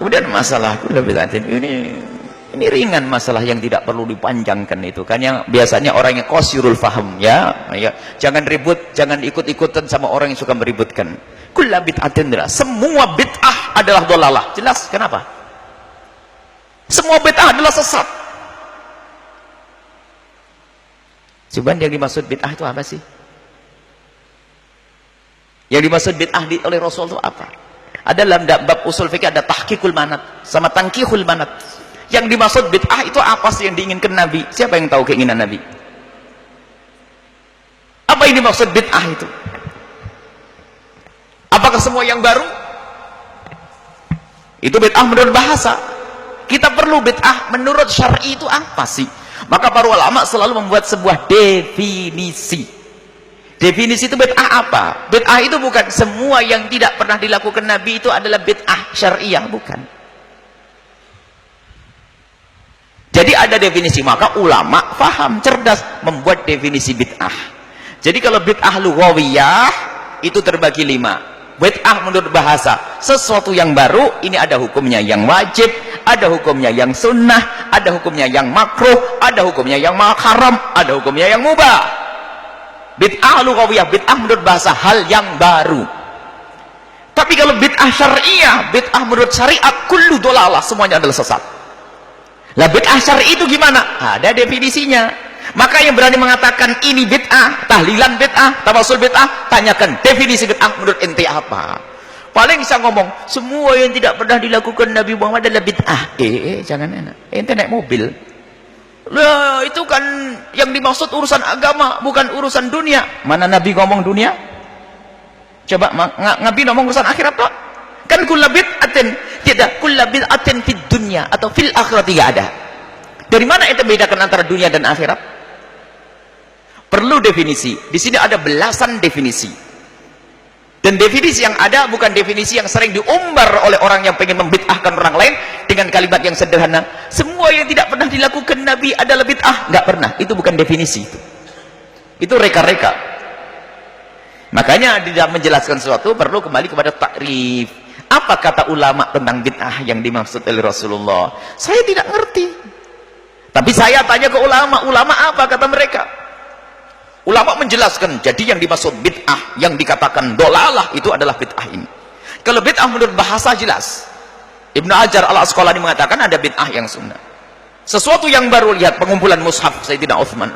Kemudian masalah kullu bid'atin ini ringan, masalah yang tidak perlu dipanjangkan itu kan, yang biasanya orang yang qasirul faham ya. Jangan ribut, jangan ikut-ikutan sama orang yang suka meributkan. Kullu bid'atin, semua bid'ah adalah dhalalah. Jelas kenapa? Semua bid'ah adalah sesat. Coba yang dimaksud bid'ah itu apa sih? Yang dimaksud bid'ah oleh Rasul itu apa? Ada dalam bab usul fikih ada tahqiqul manat sama tankihul manat. Yang dimaksud bid'ah itu apa sih yang diinginkan Nabi? Siapa yang tahu keinginan Nabi? Apa yang dimaksud bid'ah itu? Apakah semua yang baru? Itu bid'ah menurut bahasa. Kita perlu bid'ah menurut syar'i itu apa sih? Maka para ulama selalu membuat sebuah definisi. Definisi itu bid'ah apa? Bid'ah itu bukan semua yang tidak pernah dilakukan Nabi itu adalah bid'ah syariah, bukan. Jadi ada definisi, maka ulama faham, cerdas membuat definisi bid'ah. Jadi kalau bid'ah lughawiyah itu terbagi 5. Bid'ah menurut bahasa, sesuatu yang baru, ini ada hukumnya yang wajib, ada hukumnya yang sunnah, ada hukumnya yang makruh, ada hukumnya yang haram, ada hukumnya yang mubah. Bid'ah lughawiyah, bid'ah menurut bahasa, hal yang baru. Tapi kalau bid'ah syariah, bid'ah menurut syariat, kullu dhalalah, semuanya adalah sesat. Lah bid'ah syar'i itu gimana? Ada definisinya. Maka yang berani mengatakan ini bid'ah, tahlilan bid'ah, tawasul bid'ah, tanyakan definisi bid'ah menurut ente apa. Paling bisa ngomong semua yang tidak pernah dilakukan Nabi Muhammad adalah bid'ah. Jangan enak. Ente naik mobil. Lah itu kan yang dimaksud urusan agama, bukan urusan dunia. Mana Nabi ngomong dunia? Coba Nabi ngomong urusan akhirat toh? Kan kullu bid'atin, tidak kullu bid'atin fid dunya atau fil akhirat, tidak ada. Dari mana itu bedakan antara dunia dan akhirat? Perlu definisi. Di sini ada belasan definisi. Dan definisi yang ada bukan definisi yang sering diumbar oleh orang yang pengen membid'ahkan orang lain dengan kalimat yang sederhana. Semua yang tidak pernah dilakukan Nabi adalah bid'ah. Nggak pernah. Itu bukan definisi. Itu reka-reka. Makanya di dalam menjelaskan sesuatu perlu kembali kepada takrif. Apa kata ulama tentang bid'ah yang dimaksud oleh Rasulullah? Saya tidak ngerti. Tapi saya tanya ke ulama. Ulama apa kata mereka? Ulama menjelaskan, jadi yang dimaksud bid'ah yang dikatakan dolalah itu adalah bid'ah ini. Kalau bid'ah menurut bahasa jelas. Ibnu Hajar al-Asqalani mengatakan ada bid'ah yang sunnah. Sesuatu yang baru, lihat pengumpulan mushaf Sayyidina Utsman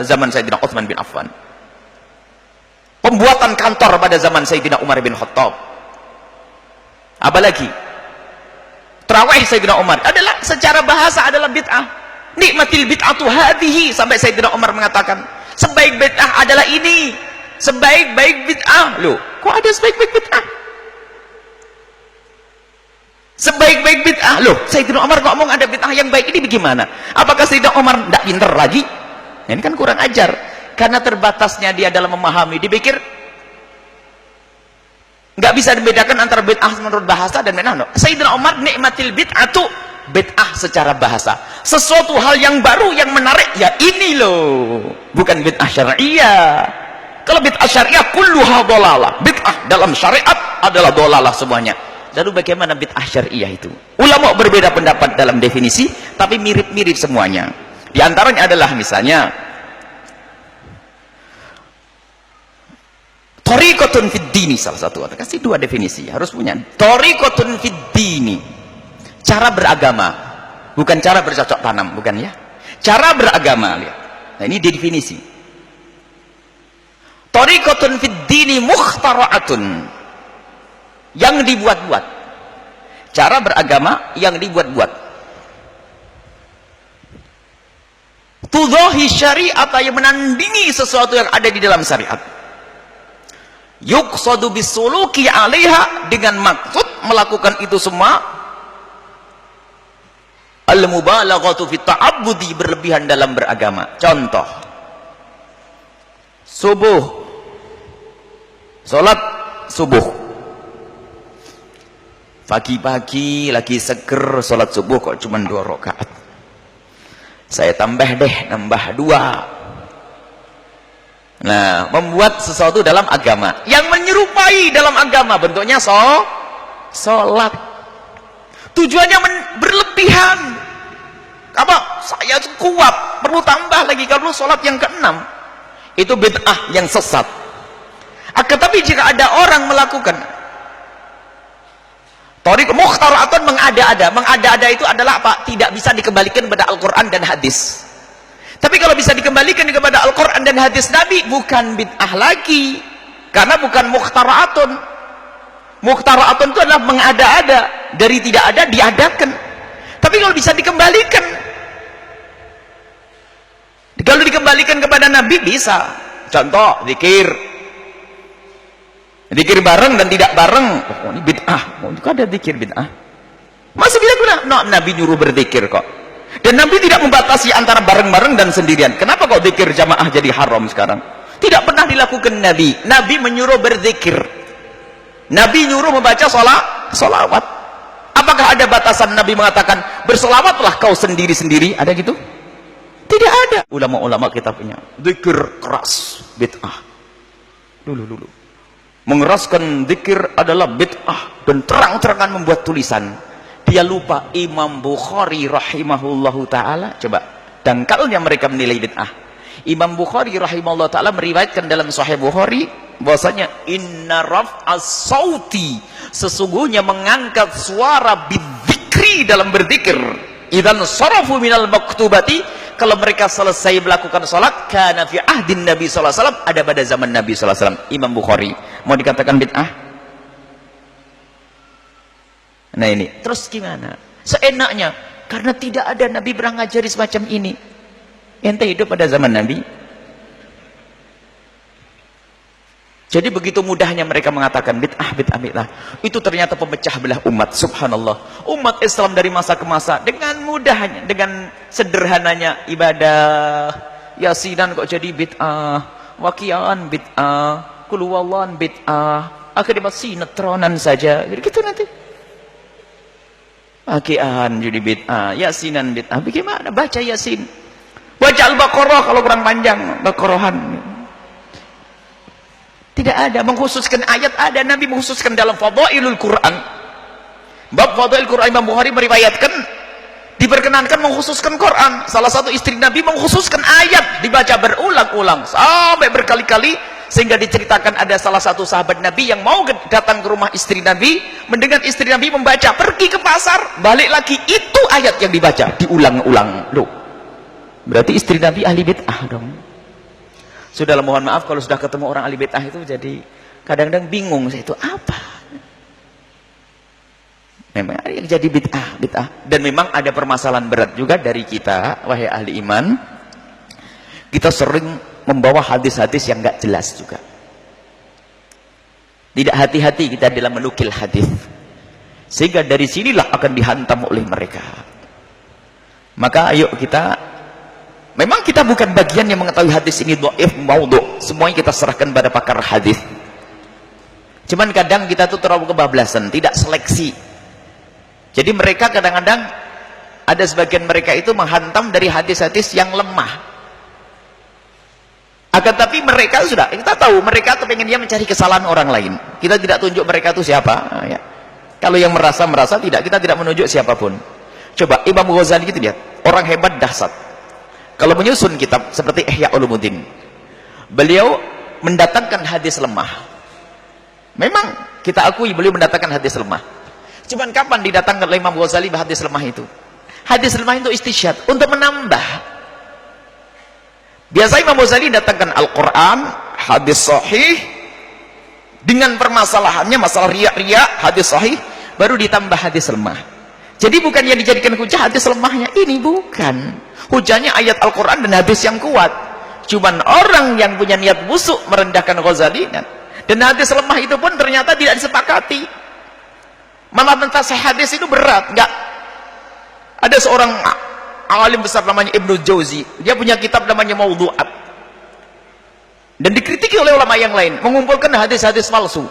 zaman Sayyidina Utsman bin Affan. Pembuatan kantor pada zaman Sayyidina Umar bin Khattab. Apalagi tarawih Sayyidina Umar adalah secara bahasa adalah bid'ah. Nikmatil bid'atu hadhihi, sampai Sayyidina Umar mengatakan sebaik bid'ah adalah ini, sebaik-baik bid'ah. Loh, kok ada sebaik-baik bid'ah? Sebaik-baik bid'ah. Loh, Sayyidina Umar ngomong ada bid'ah yang baik, ini bagaimana? Apakah Sayyidina Umar tidak pintar lagi? Ini kan kurang ajar. Karena terbatasnya dia dalam memahami, dipikir nggak bisa dibedakan antara bid'ah menurut bahasa dan bid'ah. Sayyidina Umar nikmatil bid'atu, bid'ah secara bahasa, sesuatu hal yang baru yang menarik, ya ini loh, bukan bid'ah syariah. Kalau bid'ah syariah kulluha dhalalah, bid'ah dalam syariat adalah dhalalah semuanya. Lalu bagaimana bid'ah syariah itu? Ulama berbeda pendapat dalam definisi, tapi mirip-mirip semuanya. Di antaranya adalah misalnya thariqatun fid dini, salah satu. Kasih dua definisi, harus punya. Thariqatun fid dini, cara beragama, bukan cara bercocok tanam, bukan ya. Cara beragama, lihat. Nah, ini definisi. Thariqatun fid dini mukhtara'atun, yang dibuat-buat. Cara beragama yang dibuat-buat. Tudhahi syari'at, yang menandingi sesuatu yang ada di dalam syariat. Yuqsadu bisuluki 'alaiha, dengan maksud melakukan itu semua. Al-mubalaghatu fi ta'abbudi, berlebihan dalam beragama. Contoh, subuh, salat subuh, pagi-pagi lagi seger, salat subuh kok cuma 2 rakaat. Saya tambah deh, nambah 2. Nah, membuat sesuatu dalam agama yang menyerupai dalam agama, bentuknya salat. Tujuannya berlebihan. Apa? Saya kuat, perlu tambah lagi kalau sholat yang keenam. Itu bid'ah yang sesat. Tetapi jika ada orang melakukan thariq mukhtara'atun, mengada-ada itu adalah apa? Tidak bisa dikembalikan kepada Al-Quran dan hadis. Tapi kalau bisa dikembalikan kepada Al-Quran dan hadis Nabi, bukan bid'ah lagi, karena bukan mukhtara'atun. Mukhtara'atun itu adalah mengada-ada, dari tidak ada diadakan. Tapi kalau bisa dikembalikan, kalau dikembalikan kepada Nabi bisa. Contoh zikir bareng dan tidak bareng, oh ini bid'ah. Oh, itu ada zikir bid'ah. Masih bisa guna? No, Nabi nyuruh berzikir kok. Dan Nabi tidak membatasi antara bareng-bareng dan sendirian. Kenapa kok zikir jamaah jadi haram sekarang? Tidak pernah dilakukan Nabi. Nabi menyuruh berzikir. Nabi nyuruh membaca sholawat. Apakah ada batasan Nabi mengatakan bersolawatlah kau sendiri-sendiri? Ada gitu? Tidak ada. Ulama-ulama kita punya zikir keras bid'ah. Dulu mengeraskan zikir adalah bid'ah dan terang-terangan membuat tulisan. Dia lupa Imam Bukhari rahimahullahu ta'ala, coba dangkalnya mereka menilai bid'ah. Imam Bukhari rahimahullahu ta'ala meriwayatkan dalam Sahih Bukhari bahwasanya inna raf'as sauti, sesungguhnya mengangkat suara bidzikri dalam berzikir, idzan sarafu minal maktubati, kalau mereka selesai melakukan salat, kana fi ahdin Nabi sallallahu alaihi wasallam, ada pada zaman Nabi sallallahu alaihi wasallam. Imam Bukhari mau dikatakan bid'ah? Nah ini terus gimana? Seenaknya, karena tidak ada Nabi pernah ngajari semacam ini. Ente hidup pada zaman Nabi. Jadi begitu mudahnya mereka mengatakan bid'ah. Itu ternyata pemecah belah umat. Subhanallah. Umat Islam dari masa ke masa dengan mudahnya, dengan sederhananya ibadah yasinan kok jadi bid'ah, waqi'an bid'ah, qul huwallahu bid'ah, akhirnya sinetronan saja. Jadi gitu nanti. Waqi'an jadi bid'ah, yasinan bid'ah. Bagaimana baca Yasin? Baca Al-Baqarah kalau kurang panjang, Baqarahan. Tidak ada mengkhususkan ayat, ada Nabi mengkhususkan dalam Fadailul Quran. Bab Fadail Quran, Imam Bukhari meriwayatkan diperkenankan mengkhususkan Quran. Salah satu istri Nabi mengkhususkan ayat, dibaca berulang-ulang sampai berkali-kali, sehingga diceritakan ada salah satu sahabat Nabi yang mau datang ke rumah istri Nabi, mendengar istri Nabi membaca, pergi ke pasar, balik lagi, itu ayat yang dibaca, diulang-ulang. Loh, berarti istri Nabi ahli bid'ah dong. Sudahlah, mohon maaf kalau sudah ketemu orang ahli bid'ah itu jadi kadang-kadang bingung saya itu apa. Memang ada yang jadi bid'ah. Dan memang ada permasalahan berat juga dari kita, wahai ahli iman. Kita sering membawa hadis-hadis yang enggak jelas juga. Tidak hati-hati kita dalam menukil hadis. Sehingga dari sinilah akan dihantam oleh mereka. Maka ayo kita, memang kita bukan bagian yang mengetahui hadis ini dhaif, maudhu'. Semuanya kita serahkan pada pakar hadis. Cuman kadang kita tuh terlalu kebablasan, tidak seleksi. Jadi mereka kadang-kadang ada sebagian mereka itu menghantam dari hadis-hadis yang lemah. Akan tapi mereka sudah, kita tahu mereka tuh pengen dia mencari kesalahan orang lain. Kita tidak tunjuk mereka itu siapa. Ya. Kalau yang merasa tidak, kita tidak menunjuk siapapun. Coba Imam Ghazali gitu lihat, orang hebat dahsyat. Kalau menyusun kitab seperti Ihya Ulumuddin, beliau mendatangkan hadis lemah. Memang kita akui beliau mendatangkan hadis lemah. Cuman kapan didatangkan oleh Imam Ghazali hadis lemah itu? Hadis lemah itu istisyad untuk menambah. Biasa Imam Ghazali datangkan Al-Quran, hadis sahih, dengan permasalahannya masalah riya, hadis sahih, baru ditambah hadis lemah. Jadi bukan yang dijadikan hujah hadis lemahnya ini, bukan. Hujahnya ayat Al-Quran dan hadis yang kuat. Cuman orang yang punya niat busuk merendahkan Ghazali, dan hadis lemah itu pun ternyata tidak disepakati. Malah mentasih hadis itu berat. Enggak. Ada seorang alim besar namanya Ibnu Jauzi, dia punya kitab namanya Maudhu'at, dan dikritiki oleh ulama yang lain, mengumpulkan hadis-hadis palsu.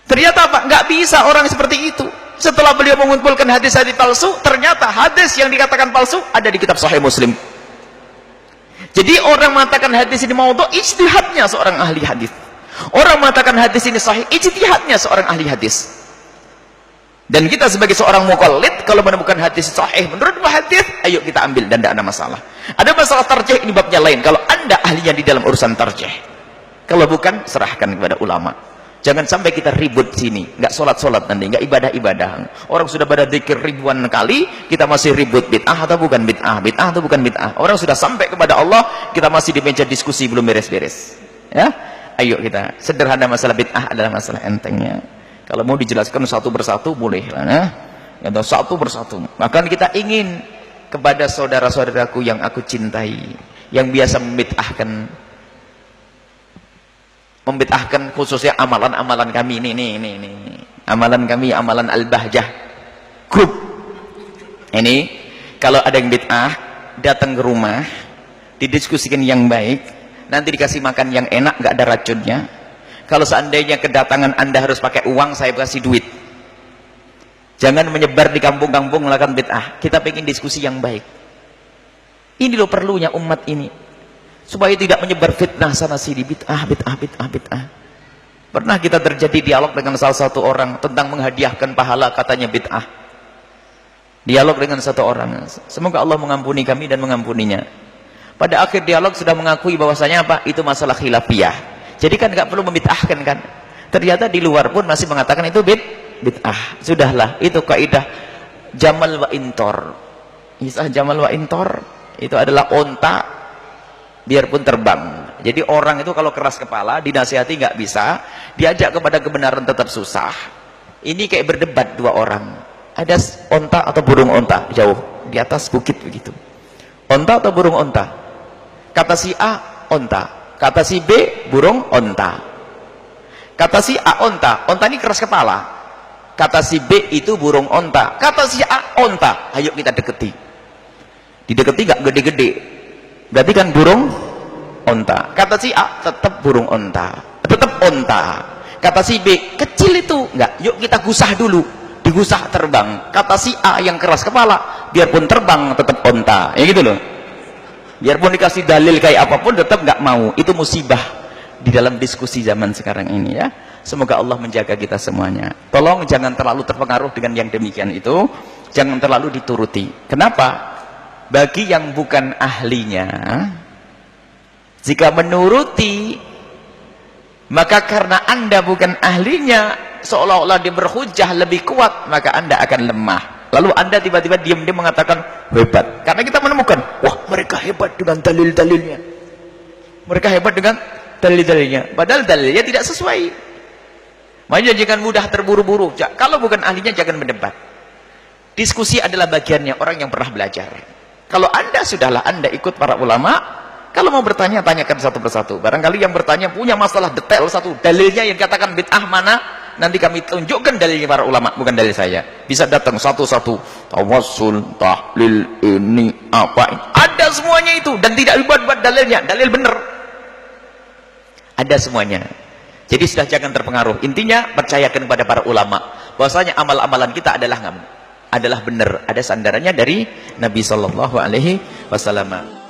Ternyata apa? Enggak bisa orang seperti itu. Setelah beliau mengumpulkan hadis-hadis palsu, ternyata hadis yang dikatakan palsu ada di kitab Sahih Muslim. Jadi orang mengatakan hadis ini maudhu', ijtihadnya seorang ahli hadis. Orang mengatakan hadis ini sahih, ijtihadnya seorang ahli hadis. Dan kita sebagai seorang muqallid kalau menemukan hadis sahih menurut hadis, ayo kita ambil dan tidak ada masalah. Ada masalah tarjih, ini babnya lain. Kalau anda ahlinya di dalam urusan tarjih, kalau bukan serahkan kepada ulama. Jangan sampai kita ribut sini, nggak sholat nanti, nggak ibadah. Orang sudah pada dzikir ribuan kali, kita masih ribut bid'ah atau bukan bid'ah, bid'ah atau bukan bid'ah. Orang sudah sampai kepada Allah, kita masih di meja diskusi belum beres-beres. Ya, ayo kita sederhana, masalah bid'ah adalah masalah entengnya. Kalau mau dijelaskan satu persatu boleh lah, ya, satu persatu. Bahkan kita ingin kepada saudara-saudaraku yang aku cintai, yang biasa membid'ahkan khususnya amalan-amalan kami ini, amalan kami, amalan Al-Bahjah Group. Ini kalau ada yang bid'ah, datang ke rumah, didiskusikan yang baik, nanti dikasih makan yang enak, nggak ada racunnya. Kalau seandainya kedatangan anda harus pakai uang, saya kasih duit. Jangan menyebar di kampung-kampung melakukan bid'ah. Kita pengen diskusi yang baik. Ini loh perlunya umat ini, supaya tidak menyebar fitnah sana sini, bid'ah. Pernah kita terjadi dialog dengan salah satu orang tentang menghadiahkan pahala, katanya bid'ah. Dialog dengan satu orang, semoga Allah mengampuni kami dan mengampuninya. Pada akhir dialog sudah mengakui bahwasanya apa? Itu masalah khilafiyah. Jadi kan nggak perlu membid'ahkan kan. Ternyata di luar pun masih mengatakan itu bid'ah. Sudahlah, itu kaidah Jamal wa Intor. Isah Jamal wa Intor itu adalah onta biarpun terbang. Jadi orang itu kalau keras kepala, dinasihati nggak bisa, diajak kepada kebenaran tetap susah. Ini kayak berdebat dua orang. Ada onta atau burung onta jauh di atas bukit begitu. Onta atau burung onta? Kata si A, onta. Kata si B, burung onta. Kata si A, onta. Onta ini keras kepala. Kata si B, itu burung onta. Kata si A, onta. Ayo kita deketi. Dideketi gak gede-gede, berarti kan burung onta. Kata si A, tetap burung onta, tetap onta. Kata si B, kecil itu enggak, yuk kita gusah dulu. Digusah terbang. Kata si A yang keras kepala, biarpun terbang tetap onta. Ya gitu loh. Biarpun dikasih dalil kayak apapun tetap nggak mau. Itu musibah di dalam diskusi zaman sekarang ini ya. Semoga Allah menjaga kita semuanya. Tolong jangan terlalu terpengaruh dengan yang demikian itu. Jangan terlalu dituruti. Kenapa? Bagi yang bukan ahlinya, jika menuruti, maka karena anda bukan ahlinya, seolah-olah dia berhujah lebih kuat, maka anda akan lemah. Lalu anda tiba-tiba diam-diam mengatakan hebat. Karena kita menemukan, wah mereka hebat dengan dalil-dalilnya. Mereka hebat dengan dalil-dalilnya. Padahal dalilnya tidak sesuai. Makanya jangan mudah terburu-buru. Kalau bukan ahlinya jangan berdebat. Diskusi adalah bagiannya orang yang pernah belajar. Kalau anda sudahlah, anda ikut para ulama. Kalau mau bertanya, tanyakan satu persatu. Barangkali yang bertanya punya masalah detail satu. Dalilnya yang katakan bid'ah mana? Nanti kami tunjukkan dalilnya para ulama, bukan dalil saya. Bisa datang satu-satu, tawassul, tahlil, ini apa, ada semuanya itu, dan tidak dibuat-buat dalilnya, dalil benar, ada semuanya. Jadi sudah jangan terpengaruh. Intinya percayakan kepada para ulama bahwasanya amal-amalan kita adalah benar, ada sandarannya dari Nabi Shallallahu Alaihi Wasallam.